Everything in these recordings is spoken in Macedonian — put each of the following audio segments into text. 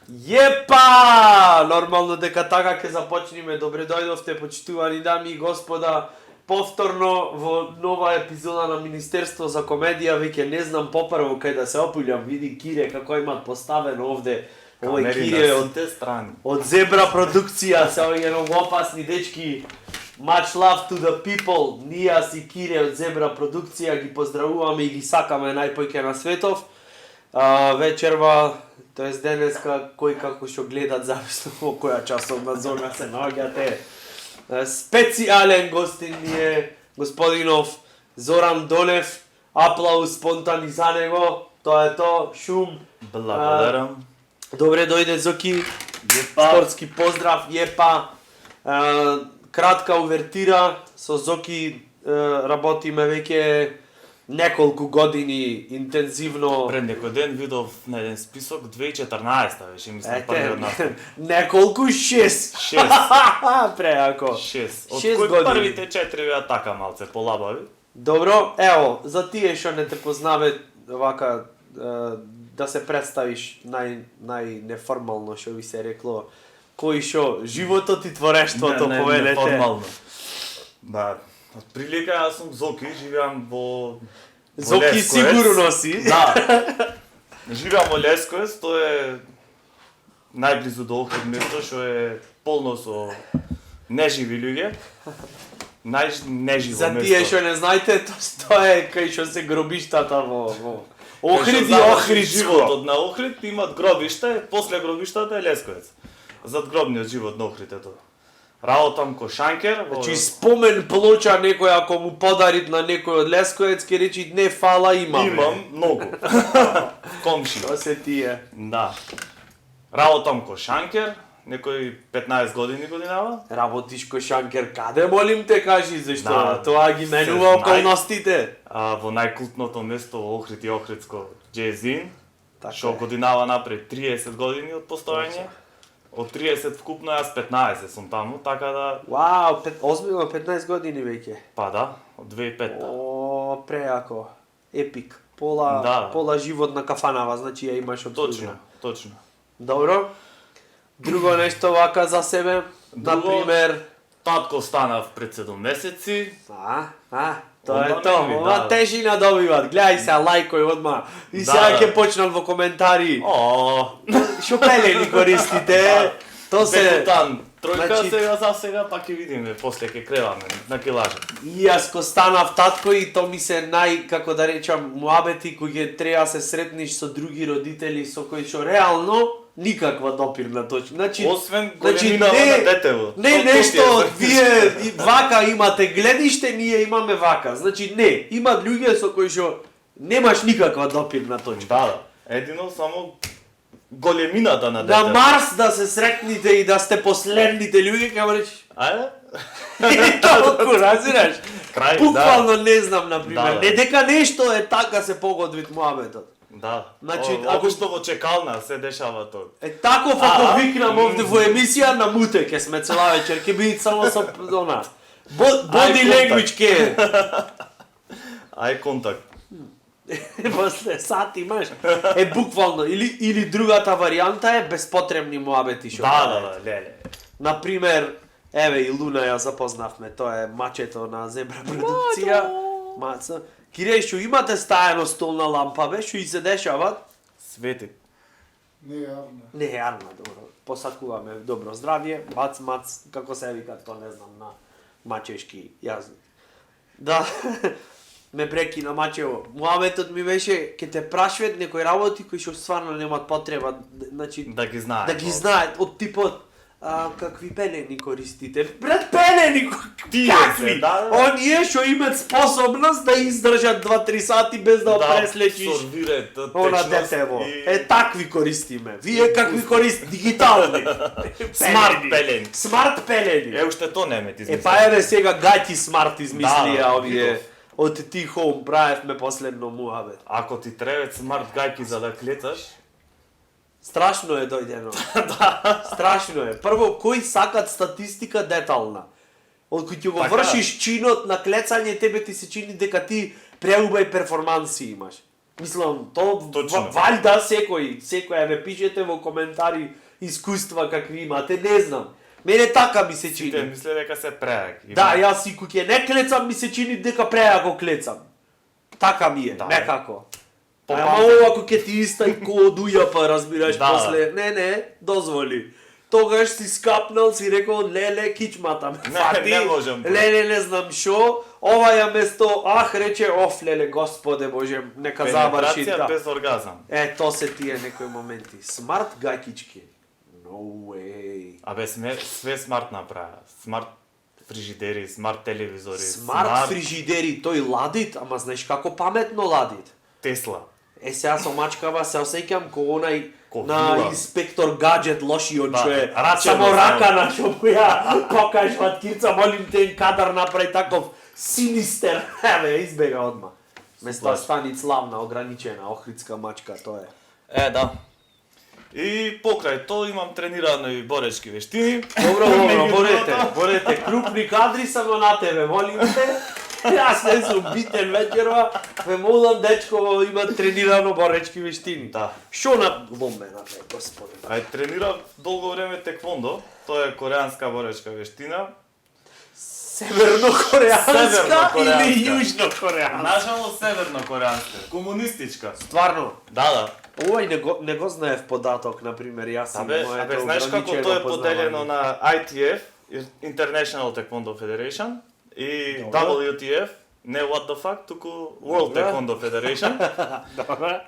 Епа! Нормално дека така ќе започнеме. Добре дојдовте, почитувани дами и господа. Повторно во нова епизода на Министерство за комедија. Веќе не знам попрво кај да се опулјам. Види Кире како имат поставено овде. Овој Кире од Зебра продукција, се овие многу опасни дечки. Much love to the people. Нијас и Кире од Зебра продукција ги поздравуваме и ги сакаме најпојќе на светов. Вечерва, тоест денеска, кој како што гледат, зависно во која часовна зона се наоѓате. Специјален гостин ни е господинов Зоран Донев. Аплауз спонтани за него. Тоа е то, шум. Благодарам. Добре дојде Зоки. Спортски поздрав, епа. Кратка увертира, со Зоки работиме веќе неколку години интензивно. Пред некој ден видов на еден список 2014 беше, мислам, првиот настап. Неколку 6. 6. Преако. 6. Од 6 кои години. првите 4 беа така малце полабави. Добро, ево, за тие што не те познаве вака да се представиш најнеформално што ви се рекло, кој што животот и творештвото повелете. Неформално. Ба, од прилика јас сум Зоки, живеам во Зоки Лесковец. сигурно си. Да. Живеам во Лесковец, тоа е најблизу до Охрид место што е полно со неживи луѓе. Најнеживо За место. тие што не знаете, тоа е кај што се гробиштата во Охрид и Кај што Охридско. животот на Охрид имат гробиште, после гробиштата е Лесковец. Задгробниот живот на Охрид е тоа. Работам ко шанкер. Значи спомен плоча некој ако му подарит на некој од Лесковец ќе речи не фала имам. Имам многу. Комши. Тоа се тие. Да. Работам ко шанкер, некој 15 години годинава. Работиш ко шанкер каде, молим те, кажи зашто Да, тоа ги менува се околностите. Во најкултното место во Охрид и Охридско, Джезин, Така што е. годинава напред 30 години од постоење. Од 30 вкупно јас 15 сум таму, така да, Вау, озбилно 15 години веќе. па да, од 2005. О, преако. Епик. Пола Да. пола живот на кафанава, значи ја имаш Точно, обслужено. точно. Добро. Друго нешто вака за себе, Друго, например, Татко станав пред 7 месеци. тоа е Одма тоа. неми, Ова да. тежина добиват. Гледај се, лајкој одма. И сега Да. ќе почнат во коментари. О, Шо пелени користите? То се дебутант. Тројка Значи- сега за сега, па ќе видиме, после ќе креваме на килажа. И јас ко станав татко и то ми се како да речам, муабети кои ќе треба се сретниш со други родители со кои што реално никаква допирна точка. Значи, Освен значи, големина не- на детево. не То нешто ти е. вие и вака имате гледиште, ние имаме вака. Значи не, имат луѓе со кои што немаш никаква допирна точка. Да, да. Едино само големината на На детево. Марс да се сретните и да сте последните луѓе, ќе му речеш. Ајде? И толку, разбираш? Крај, Буквално не знам, например. Да, да. Не дека нешто е така се погодвит муабетот. Да. Значи, ако ако- што во чекална се дешава тоа. Е таков ако викнам овде во емисија на муте ќе сме цела вечер, ќе биде само со она. Body Eye language ќе. Ај контакт. После сат имаш. Е буквално или другата варијанта е безпотребни муабети што. Да, прават. да, да, леле. Например, еве и Луна ја запознавме, тоа е мачето на Зебра продукција. Маца. Кире, што имате стајано столна лампа, бе, што и се дешават? Свети. Не, јарна, добро. Посакуваме добро здравје, мац, како се вика тоа, не знам, на мачешки јазик. Да, ме прекина мачево. Муабетот ми беше, ке те прашват некои работи кои што стварно немат потреба, значи, Да ги знае. да ги знаат, од типот, какви пелени користите? Брат, пелени, Тие какви? се, да. Оние што имат способност да издржат 2-3 сати без да преслечиш. абсорбират Она течност детево. и- Е, такви користиме. Вие какви користите? Дигитални. Смарт пелени. Смарт пелени. Е, уште то немет Е, измислено. па еве сега гајти смарт измислија Да, овие. видов. Од T-Home правевме последно муабет. Ако ти требаат смарт гајки за да клецаш, Страшно е дојдено. Страшно е. Прво, кои сакат статистика детална? Од кој ќе го Така. вршиш чинот на клецање, тебе ти се чини дека ти преубај перформанси имаш. Мислам, то Точно. валјда секој ме пишете во коментари искуства какви имате, не знам. Мене така ми се Сите чини. мисле дека се преак. Да, јас и кога не клецам ми се чини дека преако клецам. Така ми е, Да. некако. Попам- Ама ова ако ќе ти истај ко од уја па разбираш Да. после, не, дозволи. Тогаш си скапнал, си рекол, леле, кичмата ме Не, фати, не можам. леле, не знам шо, ова ја место, рече, леле, господе Боже, нека заврши, Пенетрација да. без оргазам. То се тие некои моменти. Смарт гаќички. No way. Абе, све смарт направа. Смарт фрижидери, смарт телевизори, Смарт фрижидери, тој ладит, ама знаеш како паметно ладит. Тесла. Сега со мачкава се осеќам ко онај Ко на вила. инспектор гаджет лошиот Да, човек. рачено Само само. рака на што му ја покажуват кирца, молим те кадар направи таков синистер. Еве, избега одма. Место Слаш. стани славна, ограничена, охридска мачка, тоа е. Да. И покрај тоа имам тренирано и боречки вештини. Добро, борете. Крупни кадри само на тебе, молим те. Јас не сум битен вечерва, ме молам дечко има тренирано боречки вештини. Да. Шо на ломена, господи. Тренирав долго време теквондо. Тоа е кореанска боречка вештина. Севернокореанска Севернокореанска. или јужнокореанска? Нажалост северно-кореанска, комунистичка. Стварно. Да. Овој не го знаев податок, например, јас имам Абе, знаеш како тоа е поделено на ITF, International Taekwondo Federation, и Добро. WTF, не what the fuck, туку World Добро. Taekwondo Federation. Добре.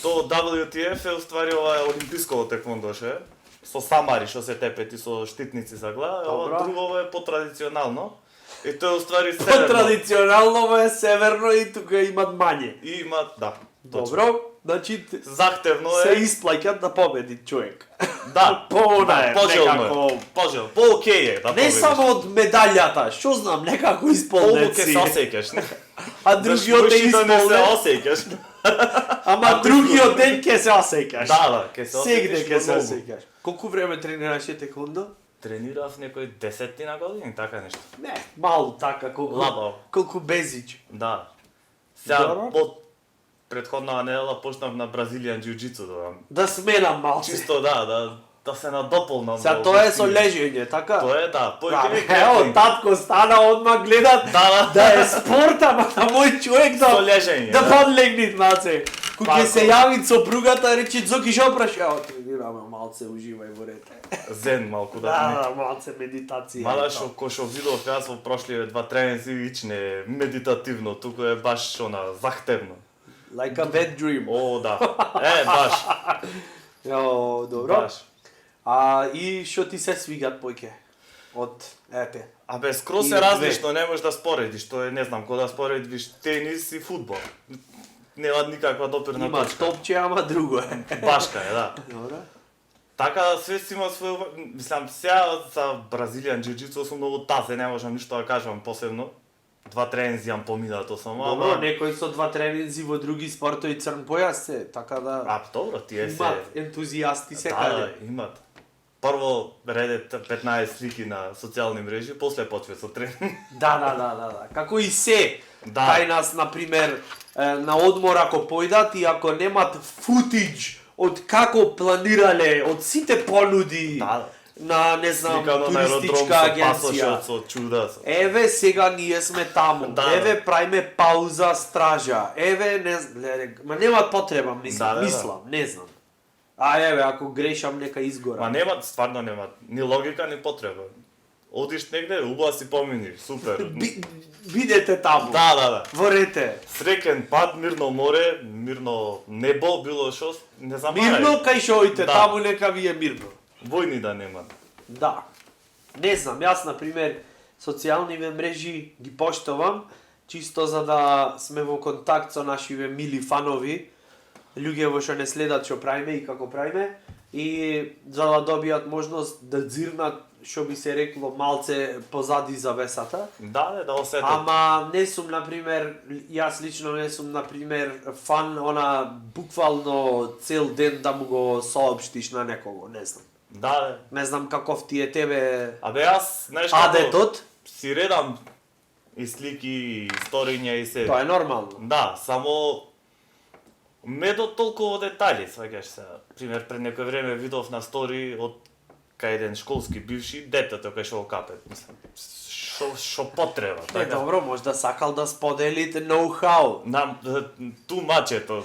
То WTF е уствари ова е олимписко теквондо ше, со самари што се тепети со штитници за глава, Добро. ова друго е потрадиционално. И тоа е уствари северно. Традиционално е северно и тука имат мање. И имат, да. точно. Добро, значи Захтевно се е. исплаќат да победи човек. Да. По-она е, Пожелно некако. е. Пожелно. По-окей е да Не победиш. само од медаљата, што знам, некако Колку исполнет ќе си. се осеќаш. А другиот е Зашто да не се исполнет, осеќаш. ама ако другиот ден ќе се осеќаш. Да, ќе се Сегде осеќаш. ќе се многу. осеќаш. Колку време тренираше текондо? Тренирав некој 10 години, така нешто. Не, малку така, Лабаво. колку безич. Да. Сега Добро. од претходната недела почнав на бразилијан џиу-џитсу да дам. Да сменам малце. Чисто да се надополнам. Сега во тоа е со вистини. лежење, така? Тоа е да, Да, поеќе ево, татко стана одма гледа да е спорт, ама на мој човек со да лежење. да подлегнит маце. Кога ќе Пако. се јави сопругата, рече Зоки шо праш, ево тренираме малце, уживај во рете. Зен малку да. Да, малце медитација. Мада што видов јас во прошливе 2 тренинзи вич не е медитативно, туку е баш она захтевно. Like a bad dream. О, да. Баш. Јо, добро. Баш. И што ти се свигат појке? Од ете. Абе, скроз И се две. различно, не можеш да споредиш, тоа е, не знам, кога да споредиш тенис и фудбал. Нема никаква допирна Има точка. топче, ама друго е. Башка е, да. Добро. Така све си има свој, мислам, сега за бразилијан џиу-џитсу сум многу тазе, не можам ништо да кажам посебно. 2 тренинзи имам поминато само, Добро, некои со 2 тренинзи во други спортови црн појас се, така да добро, тие се... имат ентузијасти се Да, каде. имат. Прво редет 15 слики на социјални мрежи, после почве со тренинг. Да. Како и се. Да. Кај нас, например, на одмор ако појдат и ако немат футидж од како планирале, од сите понуди Да. на, не знам, Сликано на аеродром туристичка со агенција. пасошот, со чуда. Еве сега ние сме таму. Да. Еве правиме пауза стража. Еве ма нема потреба, Да. мислам, не знам. Еве ако грешам нека изгора. Ма нема, стварно нема ни логика ни потреба. Одиш негде, убаво си помини, супер. Бидете таму. Да. Во рете. Среќен пат, мирно море, мирно небо, било што, не знам. Мирно кај шоите, Да. таму нека ви е мирно. Војни да нема. Да. Не знам, јас на пример социјалниве мрежи ги поштовам чисто за да сме во контакт со нашиве мили фанови, луѓе во што не следат што правиме и како правиме и за да добијат можност да дзирнат што би се рекло малце позади завесата. Да осетат. Ама не сум на пример, јас лично не сум на пример фан она буквално цел ден да му го соопштиш на некого, не знам. Да. Не знам каков ти е тебе Абе јас, знаеш како, адетот, си редам и слики, и сториња и се. тоа е нормално. Да, само ме до толку детали, сваќаш се. Пример, пред некој време видов на стори од кај еден школски бивши, детето кај што го капе. Мислам, што потреба, Не, добро, можда сакал да споделите ноу-хау. Ту мачето.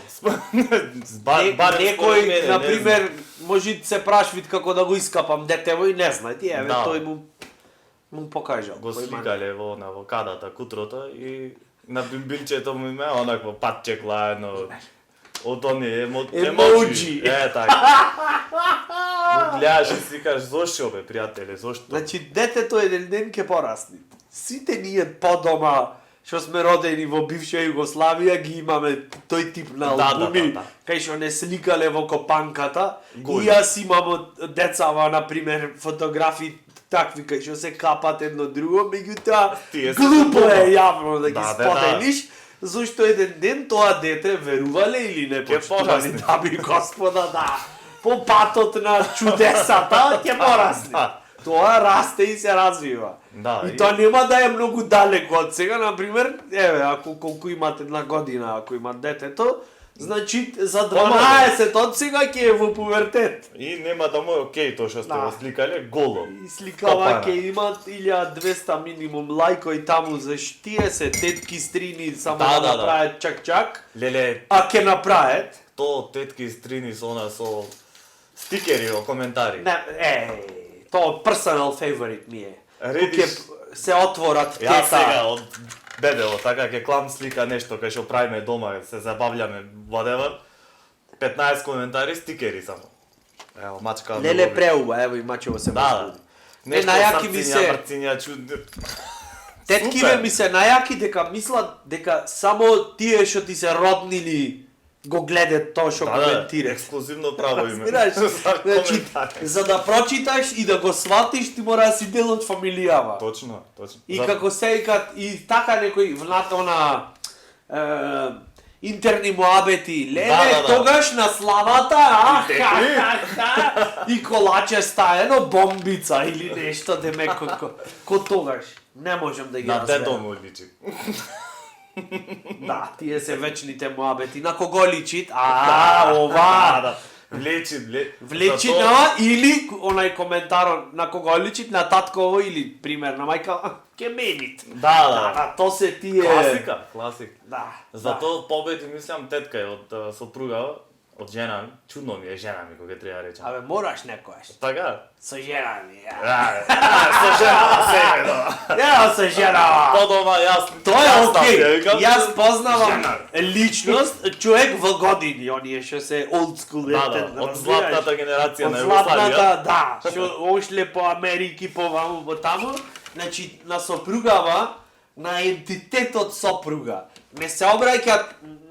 Некој, на пример, може се прашвит како да го искапам детево и не знае, ти еве тој му покажал. Го сликале во кадата кутрото и на бимбилчето му име онакво патче клаено од оние емоджи. така. Му гледаш и си кажеш, зошто бе, пријателе, зошто? Значи, детето еден ден ќе порасни. Сите ние по дома, што сме родени во бивша Југославија, ги имаме тој тип на албуми, кај што не сликале во копанката. И јас имам од децава, например, фотографии такви кај што се капат едно друго, меѓутоа глупо е јавно да ги споделиш, зашто еден ден тоа дете, верувале или не, почитувани дами и господа, да, по патот на чудесата ќе порасне. Тоа расте и се развива. И тоа нема да е многу далеко од сега, например, еве, ако колку имате една година, ако има детето, значи за 12 од сега ќе е во пувертет. И нема да му е окей тоа што сте го сликале голо. И сликава ќе имат 1200 минимум лајкови таму за тие се тетки стрини само да направат чак-чак. Леле, а ќе направат тоа тетки стрини со она со стикери во коментари. Не, тоа personal favorite ми е. Редиш, се отворат тета. Јас сега од бебево, така ќе клам слика нешто кај што правиме дома, се забавljаме whatever. 15 коментари, стикери само. Ево, мачка. Леле преуба, ево и мачево се возбуди. Нешто најаки ми се марциња чуд. Теткиве ми се најаки дека мислат дека само тие што ти се роднили го гледат тоа што коментираш. Ексклузивно право име. Значи, за да прочиташ и да го сватиш, ти мора да си дел од фамилијава. Точно. И како се викат, и така некој внатона интерни муабети, леле, тогаш на славата, и колаче стаено бомбица или нешто, демек, ко тогаш. Не можам да ги разберам. На дедо му личи. Да, тие се вечните муабети. На кого личит? Ова! Влечи на или онај коментар на кого личит, на татково или пример на мајка Кеменит. Да, то се тие класика. Да. Затоа победи мислам тетка е од сопруга, од жена ми. Чудно ми е жена ми кога треба да речам. Абе мораш некојаш. Така? Со жена ми. Со жена се. Ја со жена. Подома јас. Тоа е окей. Јас познавам личност, човек во години, оние што се old school. Од златната генерација на Југославија. Од златната, да, што ошле по Америки, по ваму, по таму. Значи, на сопругава, на ентитетот сопруга, ме се обраќаат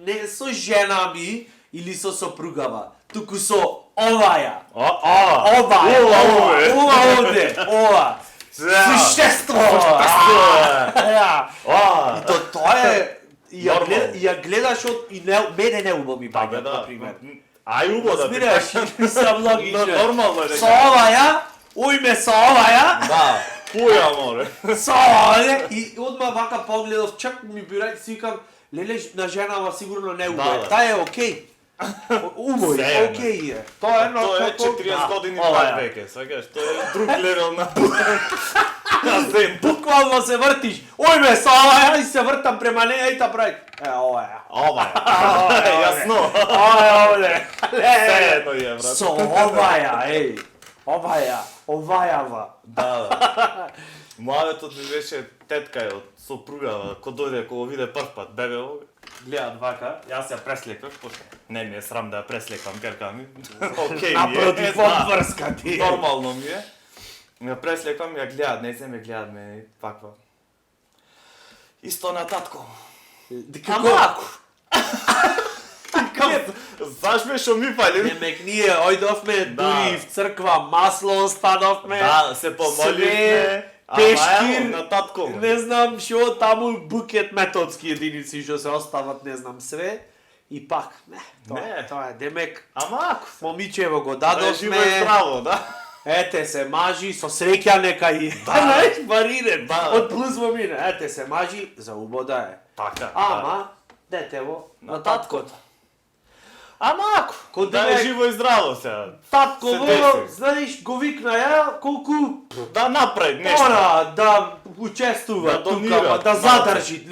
не со жена ми или со сопругава, туку со оваја. Ова. Существо. И тоа е ја гледаш од и мене не убаво ми паѓа, например. Ај убаво да разбираш, сам логично. Нормално е. Со оваја, ујме со оваја. Да. Пуја море. Со и одма вака погледов, чак ми бирај си викам, леле на женава сигурно не убаво. Таа е окей. Убаво, окей е. Тоа е Тоа е 40 години млад веќе, сваќаш, тоа е друг левел на зем. Буквално се вртиш. Ојме со оваја и се вртам према неја и та прави. Оваја. Јасно. Оваја. Едно е, брат. Со оваја, овајава. Да. Младетот ми беше тетка е од сопругава, кој дојде, кога виде прв пат бебево, гледат вака, јас ја преслекав, пошто не ми е срам да ја преслекам керка ми. Окей ми е. Напротив, одврска ти. Нормално ми е. Ја преслекам, ја гледат, не се ме гледат мене, таква. Исто на татко. Како? Зашме шо ми фали? Демек ние ојдовме дури в црква, масло остановме. Да, се помоливме. Пешкир, на татко. не знам шо, таму букет методски единици што се остават, не знам све. И пак, тоа е, демек. Ама ако се. Момичево го дадовме. Живо и здраво, да. Ете се мажи, со среќа нека и. Знаеш, барирен, од плюс во мине. Ете се мажи, за убода е. Така. Ама, детево, на таткото. Ама ако, Код да е девек- живо и здраво сега. Татко, Се во, деси. знаеш, го викна ја, колку Да напред нещо. да учествува Да тука, донира, ама да малце. задржи,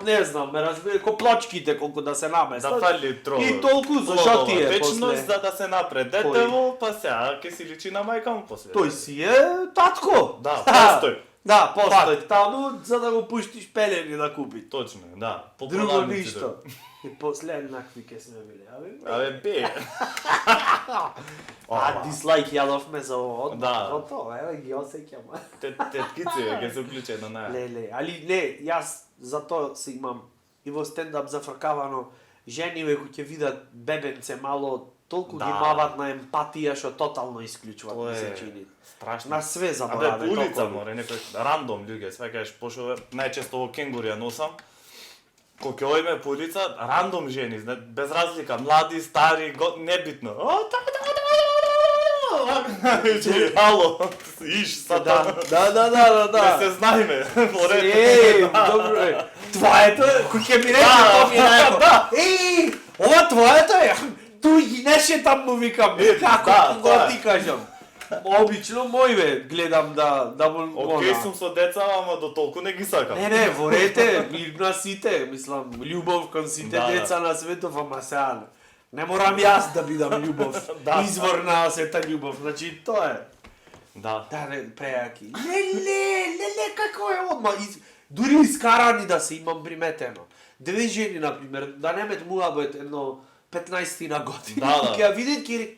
не знам, ме разбира, ко плочките колку да се наместат. Да фали трова. И толку, зашо ти е Вечност после? за да се напред. Детево, па сега ќе си личи на мајка му после. Тој си е татко. Да, постој. Да, постој таму, за да го пуштиш пелени да купи. Точно, да. По Друго пронамниците. ништо. И после еднакви ке сме били, Абе, бе. дислайк јадовме за ово. Да. Готово, еве ги осеќам. Теткици ќе се уклучат на неа. Леле, али не, јас затоа се имам и во стендап зафркавано жени кои ќе видат бебенце мало, толку ги Да. мават на емпатија што тотално исклучуват, Тоа ми се е чини. страшно. На све Абе, забораве. по улица толку. море, некој рандом луѓе, сваќаш пошо најчесто во кенгурија носам. Кога ќе одиме по улица, рандом жени, без разлика, млади, стари, небитно. Ало, иш, сата. Да. Не се знаеме. Добро е. Твоето е, кој ќе ми рече, то ми е најко. Ова твоето е. Туј неше там му викам. Како го ти кажам. Обично мој бе, гледам да му Океј сум со деца, ама до толку не ги сакам. Не, ворете, на сите, мислам, љубов кон сите Да, деца на светов, ама сега не морам јас да бидам љубов, Да. извор на сета љубов, значи тоа е. Да. Да, не, прејаки. Леле, како е одма, дури искарани да се имам приметено. Две жени, например, да немет муабет едно 15 на години, Да. ќе ја видат, ќе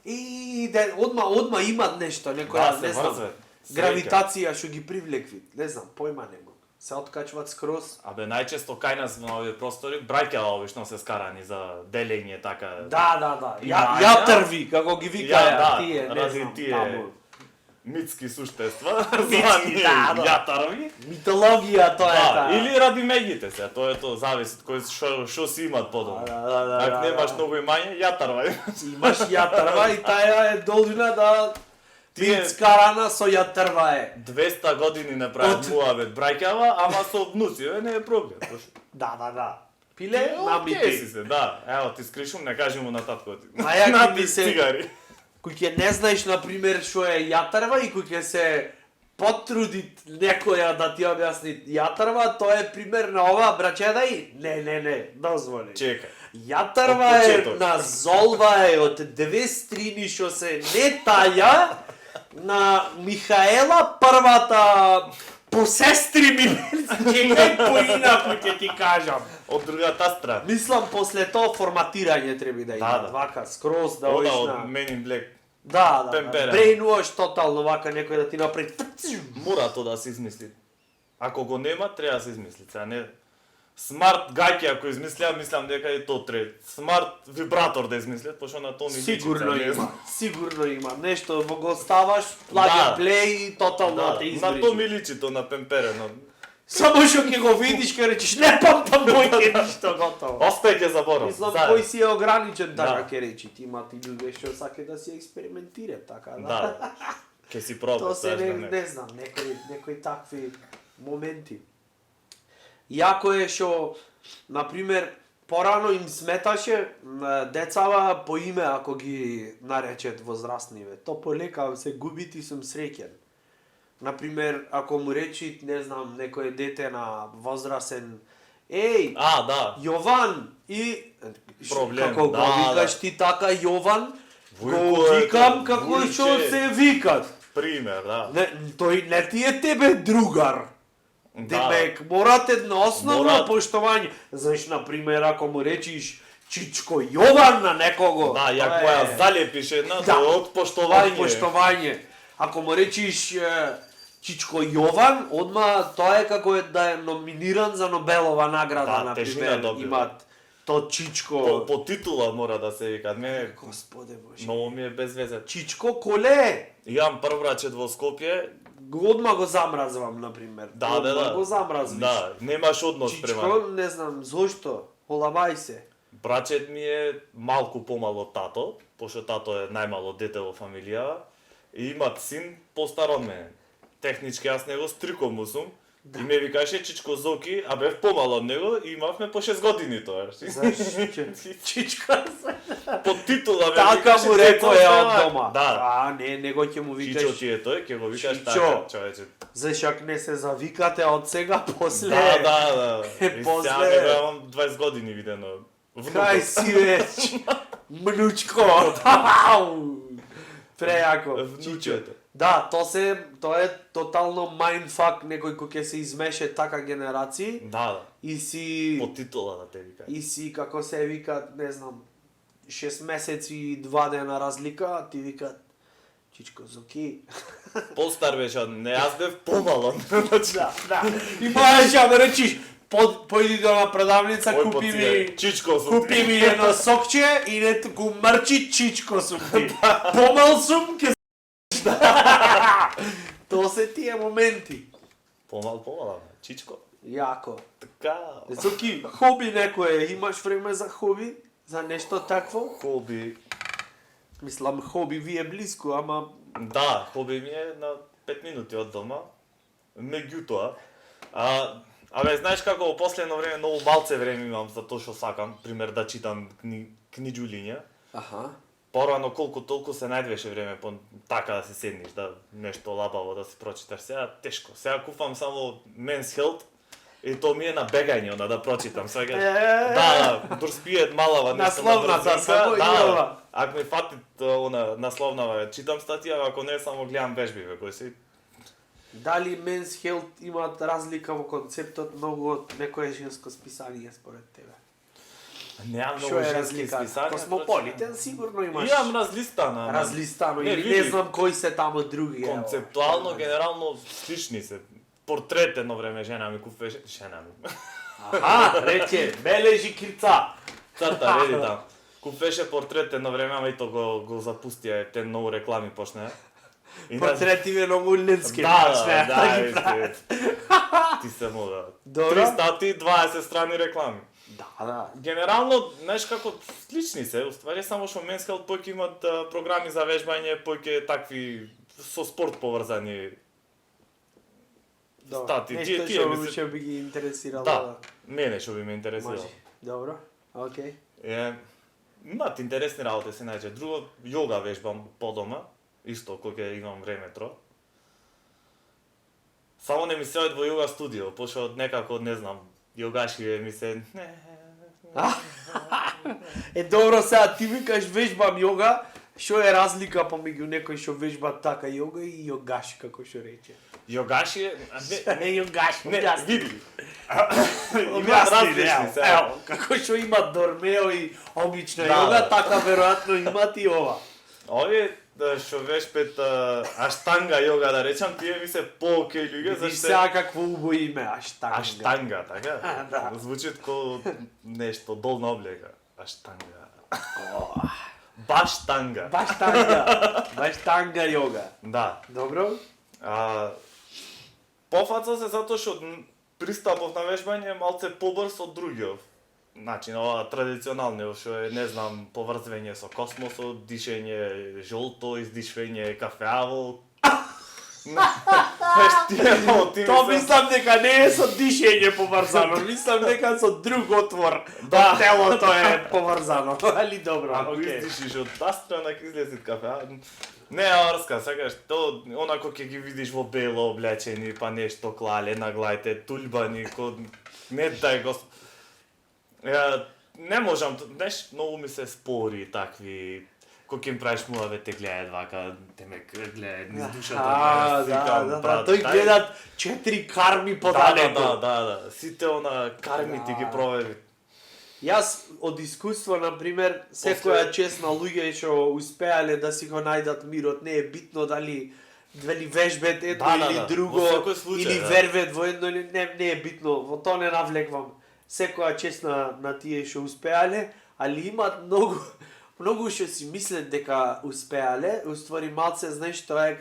и одма имат нешто, некоја, Да, не се знам, врзе. гравитација што ги привлекви, не знам, појма немам. Се откачват скроз. Абе, најчесто кај нас на овие простори, браќа обично се скарани за делење, така. Да. Има, Јатрви, како ги викаја, да, тие, не ради знам, тие таму. митски суштества, Митски, звани да. јатарови. Митологија тоа е Да, таа. или ради меѓите се, тоа е тоа, зависи од кој што си имат подобро. Да. Ако немаш многу имање, јатарвај. Имаш јатрва и таја е должна да Тие- ти скарана со јатрва е. 200 години не прават Од- муабет браќава, ама со внуци, не е проблем. Да. Пиле, Океј намите. си се, да. Ево ти скришум, не кажи му на татко ти. Мајаки Нати ми се- цигари. Кој ќе не знаеш, например, што е јатрва и кој ќе се потруди некоја да ти објасни јатрва, тоа е пример на ова, браќедај? Не, дозволи. Чекај. Јатрва Од е почеток. на золва е од две стрини што се не таја на Михаела првата по сестри ми, чекај поинаку ќе ти кажам. Од другата страна. Мислам после тоа форматирање треба да има, Да. вака скроз да Ода одиш од на. Men in Black. Да. пемперено. Брейнуаш тотално вака некој да ти направи. Мора тоа да се измисли. Ако го нема, треба да се измисли. Сега не смарт гаќи ако измислија, мислам дека и тоа треба. Смарт вибратор да измислят, пошто на тоа ми личи. Сигурно сега, не знам. има. Сигурно има. Нешто во го ставаш, плаќа Да. плей и тотално Да, те на избриш. тоа ми личи тоа на пемперено. Само што ќе го видиш, ќе речеш не памтам мојке ништо готово. Остај ќе заборам. Мислам Заедно. кој си е ограничен така Да. ќе речи. Ти има ти луѓе што саке да си експериментираат така, да. Да. Ќе си Тоа пробам, се не знам, некои такви моменти. Јако е што, например, порано им сметаше на децава по име ако ги наречет возрастниве. То полека се губи, ти сум среќен. Например, ако му речи, не знам, некој дете на возрасен, еј, да. Јован и Проблем, како да, го викаш да. ти така Јован, го Вујко е, викам како Вујче. што се викат. Пример, да. Не, тој не ти е тебе другар. Демек, морат едно основно Морат. поштовање. Знаеш, например, ако му речиш Чичко Јован на некого, Да, тоа ако ја залепиш една, Да. тоа од поштовање. од поштовање. Ако му речиш Чичко Јован, одма тоа е како да е номиниран за Нобелова награда, Да, тежина например, добива. имат то Чичко. По титула мора да се вика. Не, Господе Боже. многу ми е без везе. Чичко Коле. Имам прв брачет во Скопје. Одма го замразвам, например. Да, Одма да. го замразвиш. Да, немаш однос према. Чичко, не знам зошто. Олабај се. Брачет ми е малку помало од тато, пошто тато е најмало дете во фамилија и имат син постар од мене. Технички јас него стриком му сум, И ме викаше Чичко Зоки, а бев помал од него и имавме по 6 години тоа. Зашто? Чичка. Под титула ме Така викаше, му рекол е од Цецо, дома. Да. А, не, него ќе му Чичо викаш. ти е тој, ќе го викаш Чичо. така, човече. Зашак не се завикате од сега после. Да. И После- сега ме имам 20 години видено. Кај си веќе? Мнучко. Прејако. Внучето. Да, тоа е тотално майндфак некој кој ќе се измеше така генерации Да. и си По титула да те вика. и си како се вика, не знам, 6 месеци и 2 дена разлика, а ти викат Чичко Зоки. Постар беше од не, аз бев помалон. Да. И можеш да речиш, појди до продавница, Ој, купи поција, ми Чичко сум купи ти. ми едно сокче и не туку мрчи Чичко сум ти. Помал сум ке Тоа се тие моменти. Помал, Чичко. Јако. Така. Зоки, хоби некое, имаш време за хоби? За нешто такво? Хоби. Мислам, хоби ви е близко, ама Да, хоби ми е на 5 минути од дома. Меѓутоа, абе знаеш како во последно време многу малце време имам за тоа што сакам, пример да читам книџулиња. аха. Порано колку толку се најдвеше време по така да се седнеш, да нешто лабаво да се прочиташ. Сега тешко. Сега купам само Men's Health и то ми е на бегање да прочитам. Сега да, дорспиет малава нешто на Насловната брзинка. само и Да, ова. ако ми фати она насловнава, читам статија, ако не само гледам вежби кои се. Дали Men's Health имаат разлика во концептот многу од некое женско списание според тебе? Неам Што многу е женски разлика? списања. Космополитен сигурно имаш. Имам разлистана. ама Разлистано Не, или види. не знам кои се таму други. ево. концептуално, генерално слични се. Портрет едно време жена ми купеше, жена ми. Аха, рече, бележи кирца. Црта, реди там. Купеше портрет едно време, ама и то го запустија, те многу реклами почнаа. И на- Портрети ми многу ленски. Да, висте. Ти се мога. Добро. 3 стати, 20 страни реклами. Да. Генерално, знаеш како слични се, уствари само што Men's Health поќе имат програми за вежбање, поќе такви со спорт поврзани. Стати, Нешто тие што ми се- ќе би ги интересирало. Да, мене што би ме интересирало. Може. Добро. Океј. Имат интересни работи се најде. Друго, јога вежбам по дома, исто кога ќе имам времетро. Само не ми се од во јога студио, пошто некако не знам, јогаши ми се Е добро сега ти викаш вежбам јога, што е разлика помеѓу некој што вежба така јога и јогаш како што рече? јогаши Не јогаш, не, објасни. види. Имаат Објасни, различни се. Ево, како што има дормео и обична Да, јога, да. така веројатно имат и ова. Овие што вежбет аштанга јога да речам, тие ми се поокеј луѓе, Видиш зашто сега какво убаво име, аштанга. аштанга, така? Да. Звучи како нешто долна облега. Аштанга. Баштанга. Баштанга јога. Да. Добро? Пофаца се затоа што пристапов на вежбање е малце побрз од другиот. Значи, ова традиционални, што е, не знам, поврзвање со космосот, дишење жолто, издишвање кафеаво. Тоа мислам дека не е со дишење поврзано, мислам дека со друг отвор Да. телото е поврзано. Али добро, Ако окей. издишиш од таа страна, ќе излезе кафе. Не е орска, сакаш, то онако ќе ги видиш во бело облечени, па нешто клале на глајте, тульбани, не дај го. Не можам, знаеш, многу ми се спори такви, кога им правиш муаве те гледаат вака, те ме гледаат низ душата. Да, тој гледат 4 карми подалеко. Да, сите она кармите ги провери. Јас од искуство, на пример, секоја честна луѓе што успеале да си го најдат мирот, не е битно дали вежбет едно Да, или во друго, секој случај, или да. вервет во едно или не е битно, во тоа не навлеквам. Секоја честна на тие што успеале, али имаат многу што си мислат дека успеале, уствари малце, знаеш, тоа е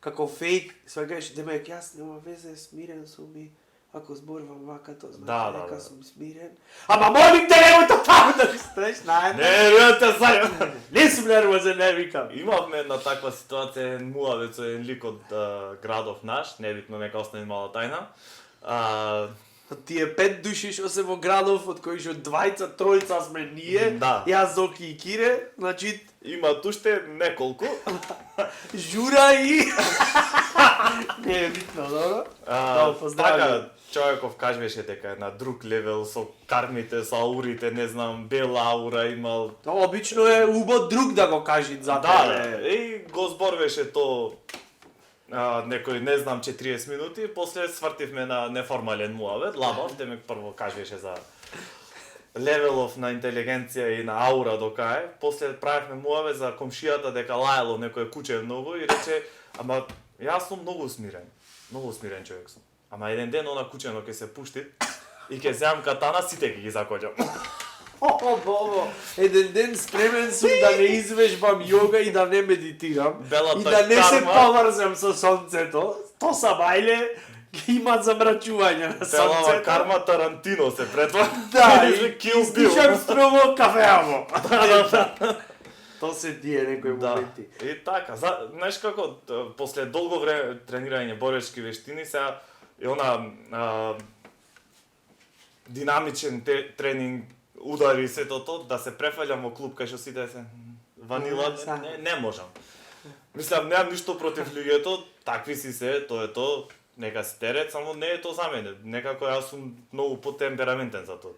како фейк, свегаш, демек, јас нема везе, смирен сум и Ако зборувам вака, то значи Да, дека да. сум смирен. Ама молим те немој така да ми стеш, Не, рете зајам. Не сум нервозен, не викам. Имавме една таква ситуација, еден муавец со еден лик од градов наш, небитно нека остане мала тајна. Тие 5 души што се во градов, од кои што двајца, тројца сме ние, Да. јас, Зоки и Кире, значи Има уште неколку. Жура и... Не е битно, добро? Да, поздравувам. Така, човеков кажеше дека е на друг левел со кармите, со аурите, не знам, бела аура имал. Обично е убо друг да го кажи за Да, тебе. и го зборвеше то некој, не знам, 40 минути, после свртивме на неформален муавет, лабав, демек прво кажеше за левелов на интелигенција и на аура до кај, после правевме муавет за комшијата дека лаело некој куче многу и рече, ама јас сум многу смирен човек сум. Ама еден ден она кучено ќе се пушти и ќе земам катана, сите ќе ги закоѓам. О, бобо, еден ден спремен сум да не извежбам јога и да не медитирам. Белата И да не се карма. поврзам со сонцето. То са мајле ги имат замрачување на Белава сонцето. карма Тарантино се претва. Да, Или и Kill Bill. стишам строво кафеаво. То се тие некои Да. моменти. И така, знаеш како, после долго време тренирање борешки вештини, сега и она динамичен тренинг, удари сето то, да се префаќам во клуб кај што сите се ванила, не можам. Мислам, немам ништо против луѓето, такви си се, тоа е то, нека се терет, само не е то за мене. Некако јас сум многу потемпераментен за тоа.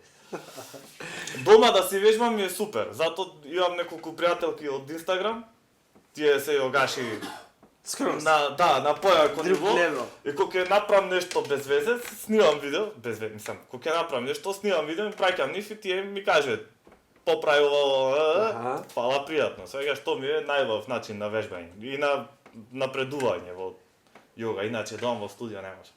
Дома да си вежбам ми е супер, зато имам неколку пријателки од Инстаграм, тие се јогаши Скроз. на појако Друг ниво. лево. И кога ќе направам нешто без везе, снимам видео, без везе, мислам, кога ќе направам нешто, снимам видео, ми праќам нив и тие ми каже поправи ово, Аха. фала пријатно. Сега што ми е најубав начин на вежбање и на напредување во јога, иначе дома во студио не може.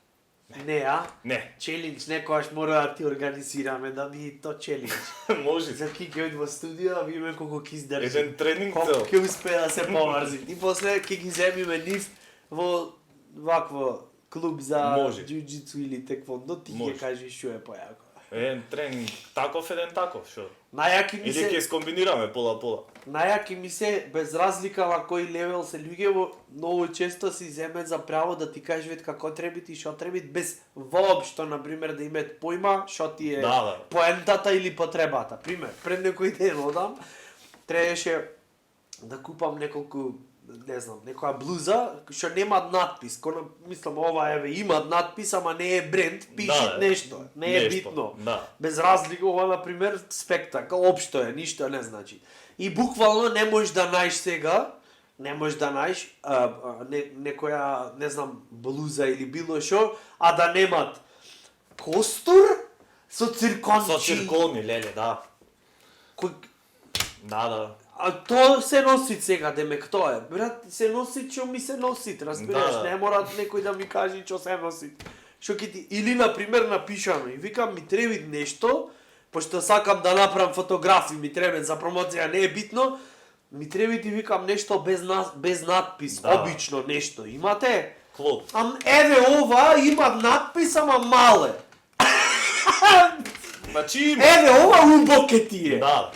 Не, а? Не, Челендж некојаш мора да ти организираме да би то челендж. може. За ки ќе оди во студио, а видиме колку ќе издржи. Еден тренинг Колку цел. ќе успее да се поврзи. И после ќе ги земиме нив во вакво клуб за Може. џуџицу или теквондо, ти Може. ќе кажеш што е појако. Еден тренинг таков, еден таков, што? Најаки ми Или се, ќе скомбинираме пола-пола. најаки ми се без разлика на кој левел се луѓе, многу често си земат за право да ти кажат како треба и што треба без воопшто на пример да имаат појма што ти е Да. поентата или потребата. Пример, пред некој ден одам, требаше да купам неколку, не знам, некоја блуза што нема надпис. Кона мислам ова еве има надпис, ама не е бренд, пиши нешто, не е нешто, битно. да. Без разлика ова на пример спектакл, општо е, ништо не значи. И буквално не можеш да најдеш сега, не можеш да најдеш некоја, не знам, блуза или било што, а да немат костур со циркончи. Со циркони, леле, да. Кој... Да. А тоа се носи сега, демек тоа е. Брат, се носи што ми се носи, разбираш, Да. не мора некој да ми каже што се носи. Што ќе ти или на пример напишано и викам ми треба нешто, пошто сакам да направам фотографии, ми треба за промоција, не е битно, ми треба ти викам нешто без надпис, Да. обично нешто. Имате? Клод. Еве ова има надпис, ама мале. Значи има. Еве ова убо ке ти е. Да.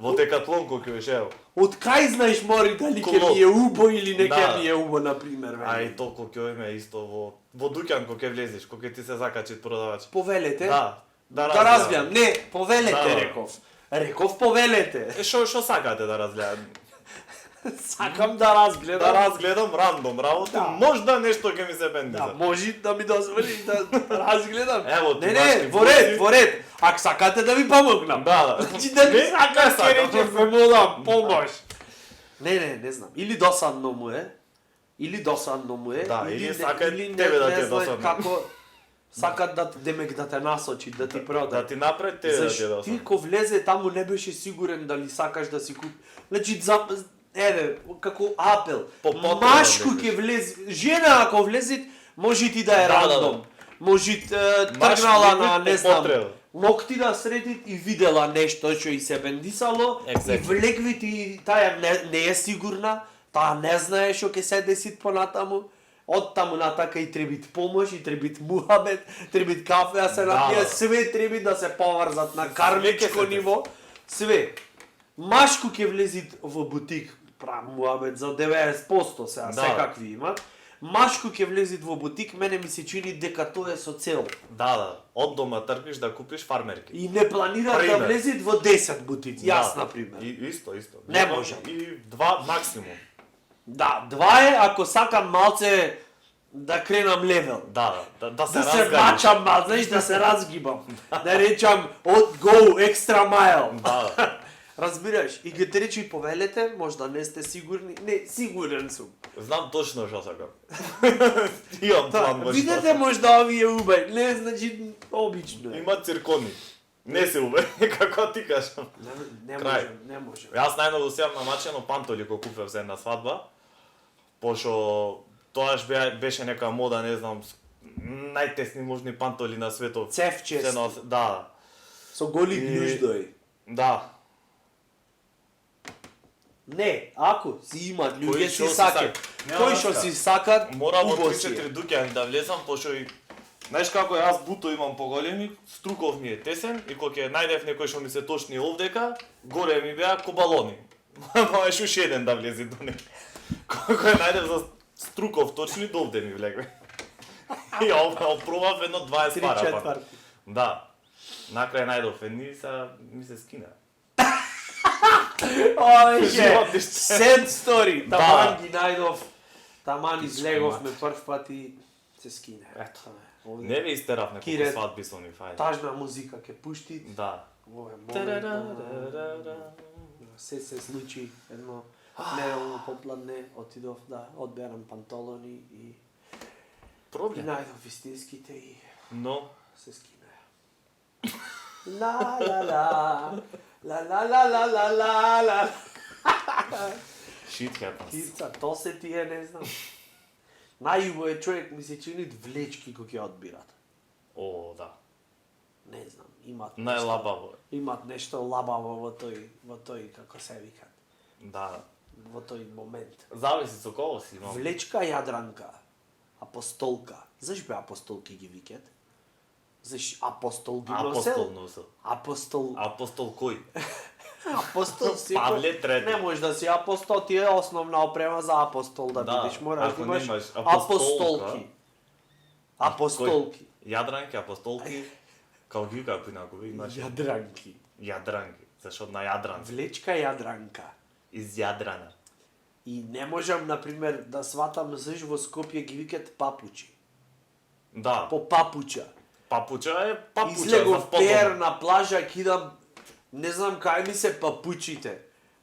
Во Декатлон кој ќе веше, ево. Од кај знаеш мори дали ќе Клод. ми е убо или не ќе Да. ми е убо, на пример. А и толку ќе име исто во дуќан кога ќе влезеш, кога ќе ти се закачи продавач. Повелете? Да. Да развијам. Не, повелете, Да. реков. Реков повелете. Што сакате да разгледам? Сакам да разгледам. Да разгледам рандом работи, Да. можда нешто ќе ми се бенди. Да, може да ми дозволи да разгледам. Ево ти Не, ваши не, во ред, вкуси. во ред. Ако сакате да ви помогнам. Да. Значи да Не, не сакате, не сакам. рече, ве молам, помош. Не знам. Или досадно му е. Да, или не- сака или тебе да ти е знаат досадно. Како сакат демек да те насочи, да ти продаде. Да ти напред тебе да ти е Зашто ти ко влезе таму не беше сигурен дали сакаш да си купи. Значи еве, како апел. По потреба Машко влезеш. ќе влезе, жена ако влезе, може ти да е Да, рандом. Може тргнала на види не по знам. потреба. Ногти да средит и видела нешто што и се бендисало и Exactly. влекви ти таа не е сигурна, таа не знае што ќе се деси понатаму. Од таму натака и требит помош, и требит мухабет, требит кафе, а се напија, све треби да се поврзат на кармичко ниво. Све. Машко ќе влезит во бутик, мухабет за 90% сега, секакви имат. Машко ќе влезит во бутик, мене ми се чини дека тоа е со цел. Да. Од дома трпиш да купиш фармерки. И не планира да влезит во 10 бутици, јас например. Исто. Не може. И 2 максимум. Да, 2 е ако сакам малце да кренам левел. Да се Да се разгадиш. мачам малце, знаеш, да се разгибам. Да речам од go extra mile. Да. Разбираш, и ги речи повелете, можда не сте сигурни. Не, сигурен сум. Знам точно што сакам. Имам план во Видете животот. можда овие убај. Не, значи обично е. Има циркони. Не се убе, како ти кажам. Не Крај. можем, не можем. Јас најмногу сеам намачено пантоли кога купив за една свадба. Пошо тоаш беше нека мода, не знам, најтесни можни пантоли на светот. Цевчести. Да. Со голи И- гљуждои. Да. Не, ако си имат Кои луѓе што си си сакат. Нема Кои што врска. си сакат, Мора во убаво си е. 3-4 дуќани да влезам, пошо и знаеш како јас буто имам поголеми, струков ми е тесен и кога ќе најдев некој што ми се точни овдека, горе ми беа ко балони. Можеш уште еден да влезе до него. Кога ја најдев за струков точни, довде ми влегле. И ја опробав едно 20 пара. па. 3/4. Да. Накрај најдов едни, са ми се скина. Ой, Живот е, ништо. sad story. Да. Таман ги најдов, таман излеговме прв пат и се скине. Ето. Овде. Не ви истерав неколку Кирет. свадби со нив, ајде. Тажна музика ќе пушти. Да. Ова е момент. Се случи едно нереално попладне, отидов да одберам панталони и Проблем. најдов вистинските и Но се скине. Ла ла ла ла ла ла ла ла ла ла. shit happens. Кица, то се тие, не знам. Најубаво е човек ми се чинит влечки кои ќе одбират. О, да. Не знам, имат Најлабаво е. имат нешто лабаво во тој како се викат, Да. во тој момент. Зависи со кого си имам. Влечка јадранка, апостолка. Заш бе апостолки ги викат? Заш апостол ги носел? Апостол носел. Апостол. Апостол кој? Апостол си. Павле трети. Не можеш да си апостол, ти е основна опрема за апостол да Да, бидеш, мораш ако да имаш немаш апостолка. апостолки. Апостолки. Јадранки, апостолки, као ги како инакови имаш Јадранки. јадранки, зашто на Јадран, Влечка јадранка. из Јадрана. И не можам, например, да сватам заш во Скопје ги викат папучи. Да, По папуча. папуча е папуча за Излегов пер подом. на плажа, кидам, не знам кај ми се папучите.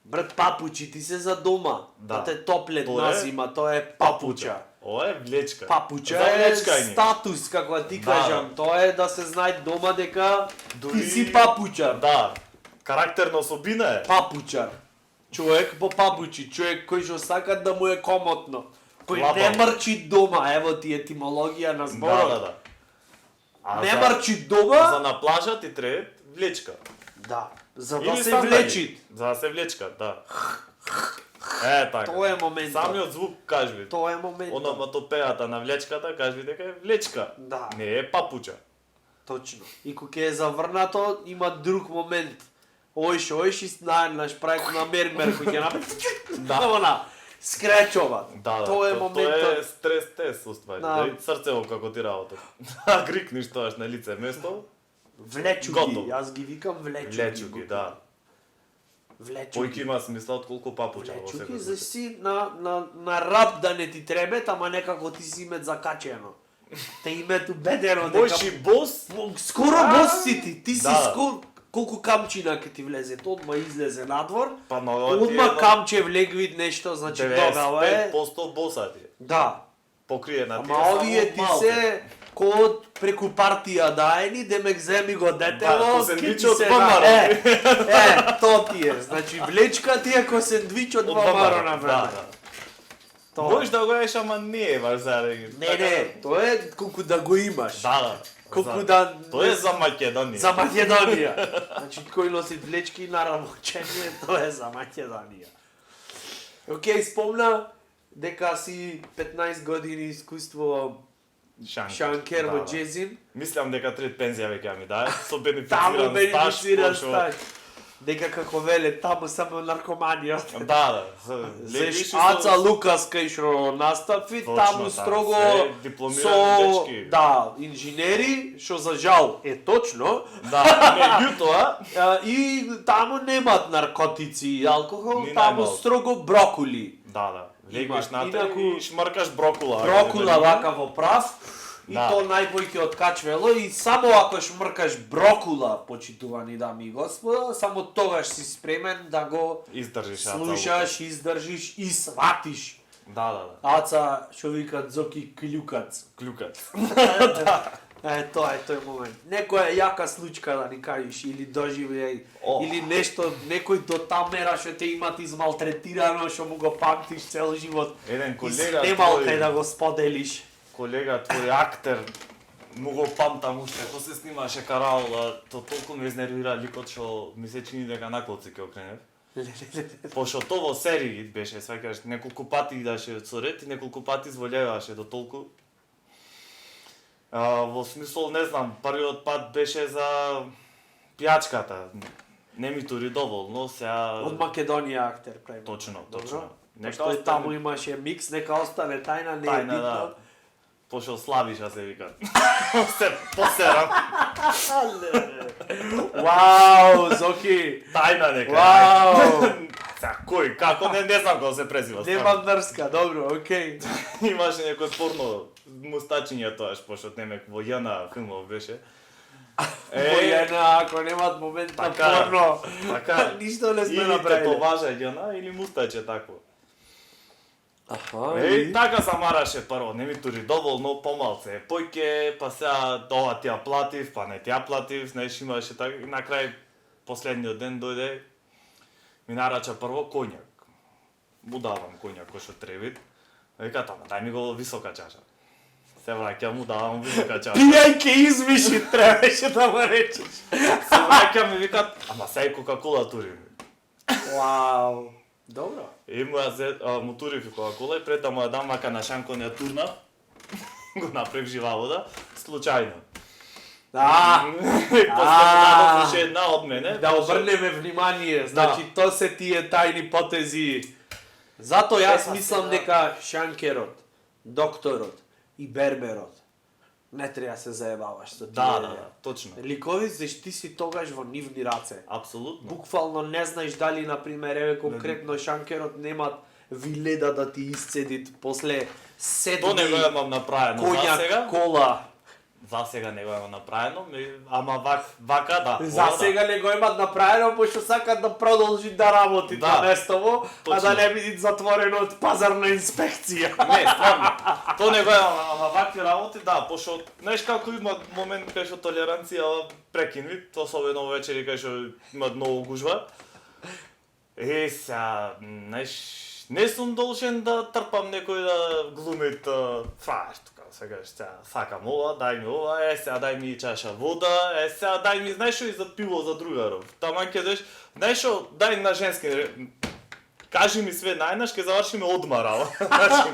Брат, папучи ти се за дома. Да. Да те топлет Тоа на е зима, тоа е папуча. Ова е влечка. Папуча За е влечкање. статус, како ти Да, кажам. Тоа е да се знае дома дека Дури- ти си папучар. Да, карактерна особина е. Папучар. Човек по папучи, човек кој што сака да му е комотно. Кој Лабаво. не мрчи дома, ево ти етимологија на зборот. Да. А Не за- мрчи дома, За на плажа ти треба влечка. да, за да Или се сандали. влечи. За да се влечка, да. Е, така. Тоа е моментот. Самиот звук кажи. Тоа е моментот. Ономатопејата на влечката кажи дека е влечка. Да. Не е папуча. Точно. И кога е заврнато, има друг момент. Ојш и најнаш прајко на мермер кој ќе направи. Да. Она, скречова. Да, Тоа е Тоа е моментот. стрес тест, уствари. Да. Да. Срцево како ти работа. Да, грикниш тоаш на лице место. Влечуги, Готово. јас ги викам влечуги. Влечуги, да. Влечуги. Појки има смисла од колку папуча во Влечуги, себе. за си на раб да не ти требет, ама некако ти си имет закачено. Те имет убедено Можеш и бос? Скоро бос си ти си Да. скоро колку камчина ке ти влезе, одма излезе надвор, Па на одма камче влегви нешто, значи тогава е. 95% боса ти. Да. Покриена ти. Ама овие ти се код преку партија даени, демек земи го детело, Да, ко ке ти сендвичот се во маро. то ти е. Значи влечка ти е ко сендвичот во маро на време. Да. Тоа. Можеш да го еш, ама не е баш заради. Не, тоа е колку да го имаш. Да. Колку За- да Тоа е за Македонија. за Македонија. Значи кој носи влечки на рамочење, тоа е за Македонија. Океј, спомна дека си 15 години искуство шанкер во джезин. Мислам дека трет пензија веќе ми дае, со Таму бенефициран стаж, бенефициран пошо- стаж. Дека како веле, таму само наркоманија. Да. Зеш Аца Лукас кај што настапи, Точно, таму да, строго се дипломирани дечки. да, инженери, што за жал е точно, Да, меѓутоа, и таму немат наркотици и алкохол, Ни таму најмалку. строго брокули. да, легнеш Има, натре инаку- и шмркаш брокула. Брокула вака во прав, и Да. то најбој ќе откачвело и само ако шмркаш брокула, почитувани дами и господа, само тогаш си спремен да го Издржиш Аца слушаш, издржиш и сватиш. Да. Аца, што викат Зоки Клюкац. Клюкат. Тоа е тој момент. Некоја јака случка да ни кажеш или доживеј О. или нешто, некој до тамера што те имат измалтретирано, што му го памтиш цел живот. Еден И колега немал твој- кај да го споделиш. Колега твој актер, му го памтам уште, кога се снимаше Караула, то толку ме изнервира ликот што ми се чини дека наколци ќе окренев. Пошто то во серии беше, сваќаш, неколку пати идаше со ред и неколку пати зволеваше до толку. Во смисол, не знам, првиот пат беше за пијачката. Не ми тури доволно, сега... Од Македонија актер прави. Точно, Добро. точно. Нека и таму имаше микс, нека остане тајна, не е Тајна, битно. да. Пошо славиша се вика. се посерам. Вау, Зоки! Тајна нека. Вау! Сега кој, како, не знам како се презива. Нема дрска, добро, окей. Имаше некој спорно мустачиња тоаш, пошто немек во јана филмов беше. Бојана, ако немат момент на така, порно, така. ништо не сме Или направиле. тетоважа јана, или мустаче тако. Аха, Така замараше прво, не ми тури доволно, помалце појке, па сега ова ти ја платив, па не ти ја платив, знаеш, имаше така, и на крај последниот ден дојде, ми нарача прво коњак. Му давам коњак кој што треби. Вика тама, дај ми го висока чаша. Се враќам, му давам висока чаша. пијајке измиши, требаше да му речеш. Се враќам и вика, ама сега и Кока-кола тури ми. Вау, добро. И му ја му турив и Кока-кола и пред да му ја дам мака на шанкон ја турна. Го направив жива вода, случајно. Да, И после му дадов уште една од мене. да обрнеме внимание, значи то се тие тајни потези. Затоа јас Епа мислам сега. дека шанкерот, докторот и берберот не треба да се заебаваш со тие. Да, точно. Ликови, зашто ти си тогаш во нивни раце. Апсолутно. Буквално не знаеш дали, например, еве конкретно шанкерот немат виледа да ти исцедит после 7 То не го имам направено за коњак, сега. кола. За сега не го имам направено, ама вака да. За сега не го имат направено, пошто сакат да продолжи да работи Да, на нестово, а точно. да не биде затворено од пазарна инспекција. Не, стварно. То не го имам, ама вакви работи, да, пошто, знаеш како има момент кај што толеранција прекинви, особено вечери кај што има многу гужва. Сега, знаеш, не сум должен да трпам некој да глуми фраер тука, сега сега сакам ова, дај ми ова, сега дај ми чаша вода, сега дај ми, знаеш што и за пиво за другаров. Таман ќе деш, знаеш што, дај на женски, кажи ми све најнаш, ќе завршиме одмара. Значи,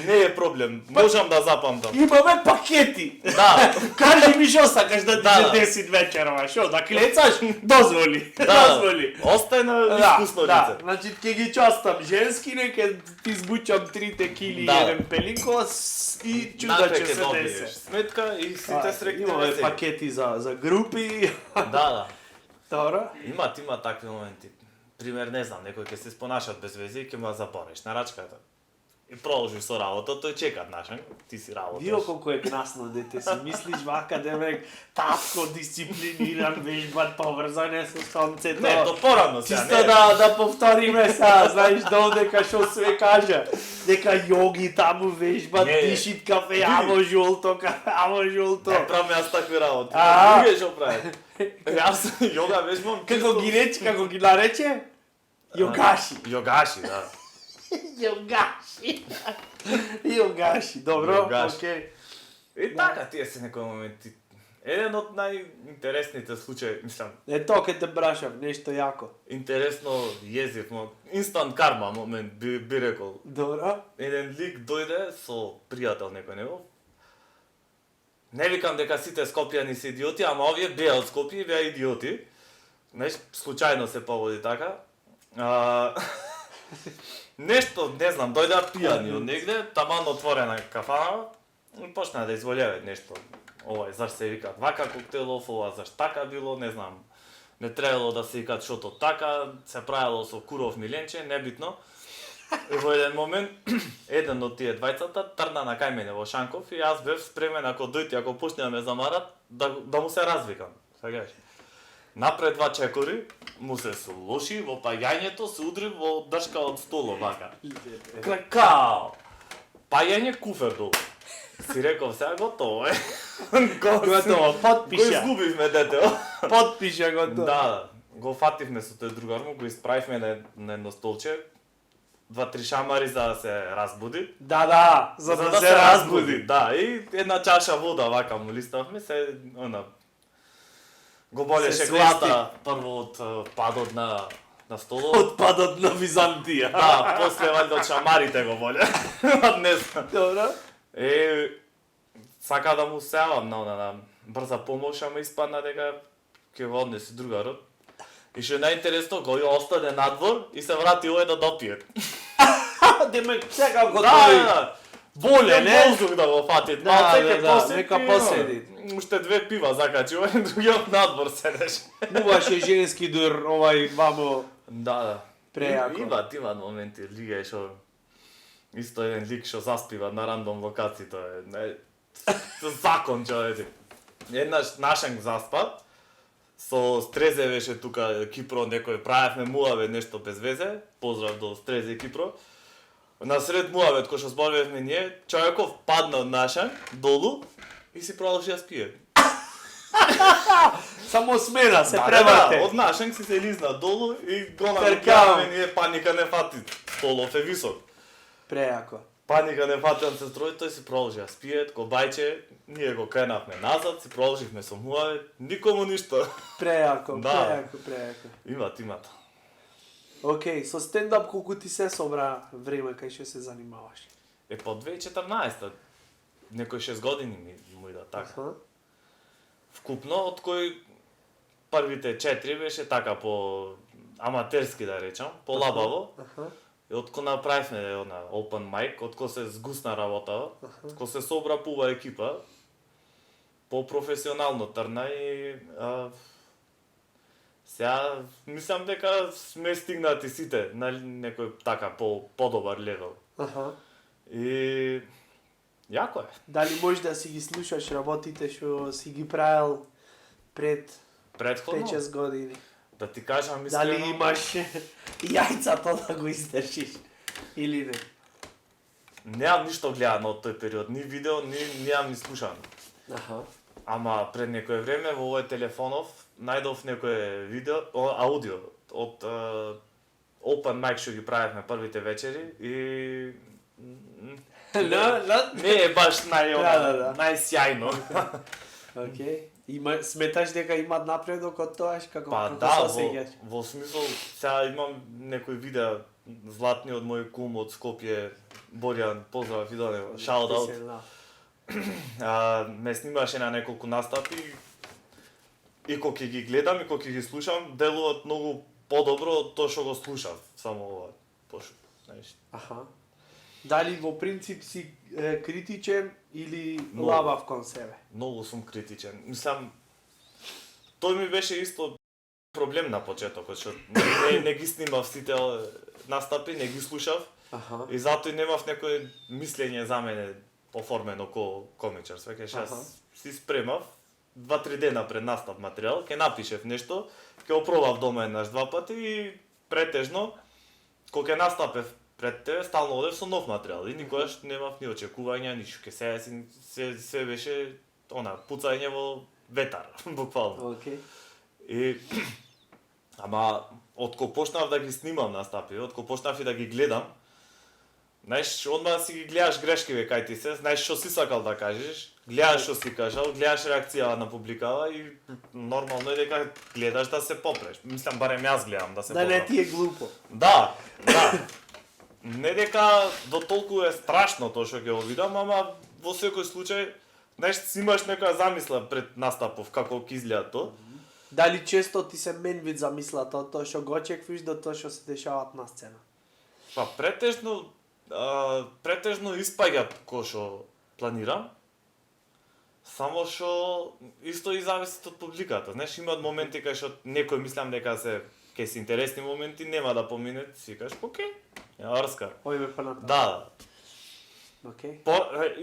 не е проблем, можам да запамтам. Имаме пакети. Да, Кажи ми што сакаш да ти Да, се 10 вечерва, што да клецаш? Дозволи. да, Дозволи. остај на Да, искусно да, лице. значи ќе ги частам женски, ќе ти збучам 3 кили и Да. еден пелинкос и чуда Напре ќе ќе се добиеш десе. сметка и сите срекни Имаме весели. пакети за групи. Да. Добро. Има такви моменти. Пример, не знам, некој ќе се спонашат без вези и ќе му ја забореш на рачката. И продолжиш со работа, тој чека, нашен, ти си работаш. Видо колку е гнасно дете, си мислиш вака демек татко дисциплиниран, вежбат поврзане со сонцето. Не, то порано сега, Чисто не. да повториме сега, знаеш додека што све кажа. Дека јоги таму вежбат, Не. дишит кафе, амо жулто, амо жулто. Не правам јас такви работи. А. Други што прави. Јас јога вежбам. Како ги рече, како ги нарече? Јогаши. Јогаши, да. Јогаши. Јогаши, добро, Јогаши. окей. И така, тие се некои моменти. Еден од најинтересните случаи, мислам, Тоа ке те брашав, нешто јако. интересно језив, инстант карма момент би рекол. Добро. Еден лик дојде со пријател некој негов. Не викам дека сите скопјани се идиоти, ама овие беа од Скопје и беа идиоти. Знаеш, случајно се поводи така. Нешто, не знам, дојдеа пијани од негде, таман отворена кафана, и почнаа да изволеваат нешто. Овај, заш се викаат вака коктелов, ова заш така било, не знам. Не требало да се викаат шото така, се правило со куров миленче, небитно. И во еден момент, еден од тие двајцата трна на кај мене во Шанков и јас бев спремен ако дојде, ако почне да ме замарат, да му се развикам. Сакаш? Напред два чекори, му се лоши во паѓањето, се удри во дршка од столо, вака. Какао! Паѓање куфер долу. Си реков, сега готово е. Готово, Го подпиша. изгубивме детето. Подпиша готово. Да, го фативме со тој другар му, го исправивме на едно столче. 2-3 шамари за да се разбуди. Да, за да се разбуди. Да, и една чаша вода вака му листавме, се го болеше Се глата прво од падот на столот. Од падот на Византија. Да, после валјда од шамарите го боле. Не знам. Добро. Сака да му сеавам на брза помош, ама испадна дека ќе го однеси другарот. И што е најинтересно, го остане надвор и се врати овој да допие. Демек сега го Да, боле, не? Воздух да го фати. Нека поседи. Уште 2 пива закачи, овој другиот надвор седеше. Муваше женски дур, вамо Да. прејако. Имат моменти, лига што исто еден лик што заспива на рандом локација, тоа е закон човече. Еднаш нашен заспа, со Стрезе беше тука Кипро, некој правевме муавет нешто без везе, поздрав до Стрезе Кипро. Насред муавет кој што зборувавме ние, човеков падна од нашен долу и си продолжи да спие. Само смена, се Да, преврте. од нашен си се лизна долу и го Перкао. навикаваме ние, паника не фати, столов е висок. Прејако. Паника не фати, он се строи, тој си продолжи да спие, кобајче, ние го кренавме назад, си продолживме со муавет, никому ништо. Прејако, Да. прејако. Имат. Океј, со стендап колку ти се собра време кај што се занимаваш? По 2014-та, некои 6 години му ида така. Аха. Вкупно, од кои првите 4 беше така по аматерски да речам, по лабаво. Аха. И откако направивме open mic, откако се згусна работа, откако се собра пува екипа, по професионално трна и сега мислам дека сме стигнати сите на некој така подобар левел. Аха. И јако е. Дали можеш да си ги слушаш работите што си ги правил пред Претходно, 5-6 години? да ти кажам искрено, Дали имаш јајцата да го издржиш или не? немам ништо гледано од тој период, ни видео, немам ни слушано. Аха. Ама пред некое време во овој телефонов најдов некое видео, аудио од open mic што ги правевме првите вечери и не е баш Да. најсјајно. Океј. Сметаш дека имат напредок од тоа, како Па како да, се сеќаш? во смисол, сега имам некој видео златни од мој кум од Скопје, Борјан, поздрав и до него, shout out. Ме снимаше на неколку настапи и кога ќе ги гледам и кога ќе ги слушам, делуваат многу подобро од тоа што го слушав, само ова, знаеш. Аха. Дали во принцип си критичен или Многу. лабав кон себе? Многу сум критичен. Мислам, тој ми беше исто проблем на почетокот, што не ги снимав сите настапи, не ги слушав Аха. и затоа и немав некој мислење за мене оформено ко комичар. Свеќе јас си спремав 2-3 дена пред настап материјал, ќе напишев нешто, ќе опробав дома еднаш два пати и претежно кога ќе настапев пред тебе, стално одев со нов материјал и никогаш немав ни очекувања, ништо. Ке се беше пуцање во ветар, буквално. Океј. И ама откако почнав да ги снимам настапи, откако почнав и да ги гледам, Знаеш, одма си ги гледаш грешкиве кај ти се, знаеш што си сакал да кажеш, гледаш што си кажал, гледаш реакција на публикава и нормално е дека гледаш да се попреш. Мислам, барем јас гледам да се Да поправам. не ти е глупо. Да, да. Не дека до толку е страшно тоа што ќе го видам, ама во секој случај, знаеш, си имаш некоја замисла пред настапов како ќе изгледа тоа. Дали често ти се менвид замислата од тоа што го очеквиш до тоа што се дешават на сцена? Па претежно испаѓа кој што планирам. Само што исто и зависи од публиката. Знаеш, има моменти кај што некој мислам дека ќе се интересни моменти, нема да помине, си кажеш, окей, ја врска. Ојме па натаму. Да, Океј.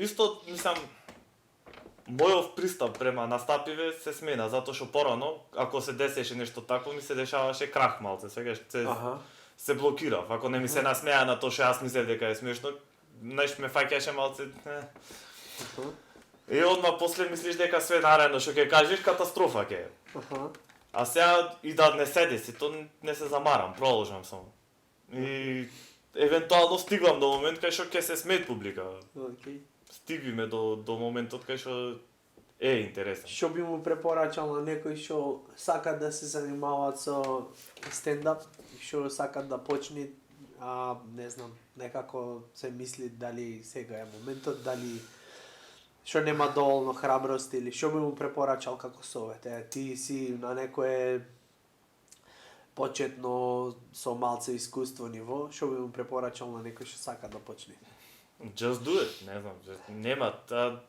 исто мислам мојов пристап према настапиве се смена затоа што порано ако се десеше нешто такво ми се дешаваше крах малце, сега се блокирав. Ако не ми се насмеа на тоа што јас мислев дека е смешно, знаеш ме фаќаше малце. И одма после мислиш дека све наредно што ќе кажеш катастрофа ќе е. А сега и да не се деси, то не се замарам, продолжам само. И евентуално стигвам до момент кај што ќе се смеет публика. Океј. Стигвиме до моментот кај што е интересен. Што би му препорачал на некој што сакат да се занимаваат со стендап, што сакат да почне, не знам, некако се мисли дали сега е моментот, дали што нема доволно храброст или што би му препорачал како совет? Ти си на некое почетно со малце искуство ниво, што би му препорачал на некој што сака да почне? Just do it, не знам, нема,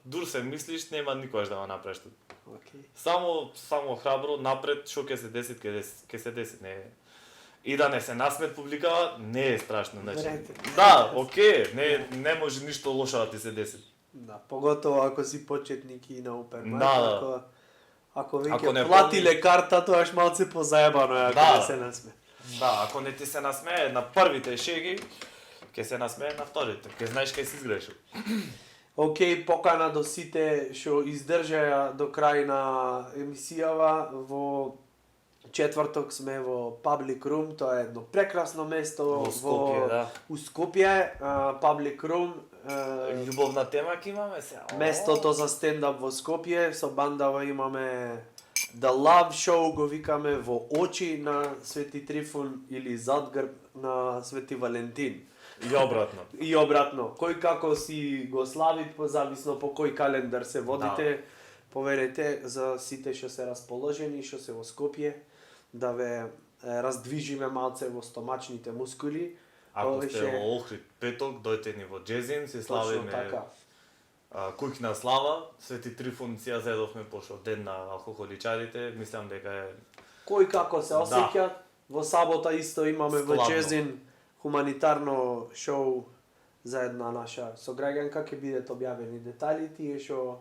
дур се мислиш, нема никогаш да го направиш тоа. Okay. Само храбро напред, што ќе се деси, ќе се деси, не. И да не се насмет публика, не е страшно, значи. Да, окей, не може ништо лошо да ти се деси. Да, поготово ако си почетник и на open mic, Да. ако веќе платиле карта, тоаш малце позаебано е ако не се насме. Да, ако не ти се насмее на првите шеги, ќе се насмее на вторите, ќе знаеш кај си изгрешил. Океј, покана до сите што издржаја до крај на емисијава. Во четврток сме во Public Room, тоа е едно прекрасно место во Скопје, да. У Скопје, Public Room. Љубовна тема ќе имаме сега. Местото за стендап во Скопје, со бандава имаме The Love Show, го викаме во очи на Свети Трифун или зад грб на Свети Валентин. И обратно. И обратно. Кој како си го слави, зависно по кој календар се водите. Да. Поверете за сите што се расположени, што се во Скопје, да ве раздвижиме малце во стомачните мускули. Ако сте во Охрид петок, дојте ни во Джезин, си славиме така. Куќна слава, Свети Трифун си ја зедовме пошто ден на алкохоличарите, мислам дека е... Кој како се осеќа, во сабота исто имаме во Джезин хуманитарно шоу за една наша сограѓанка, ќе бидат објавени детали, тие што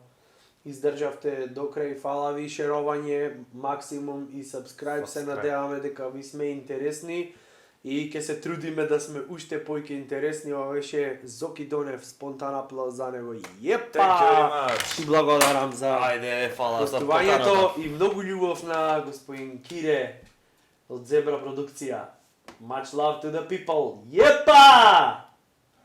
издржавте до крај, фала ви, шеровање, максимум и subscribe, се надеваме дека ви сме интересни и ќе се трудиме да сме уште поќе интересни. Ова беше Зоки Донев, спонтан аплауз за него. Јепа! Ти благодарам за гостувањето и многу љубов на господин Кире од Зебра продукција. Much love to the people. Јепа!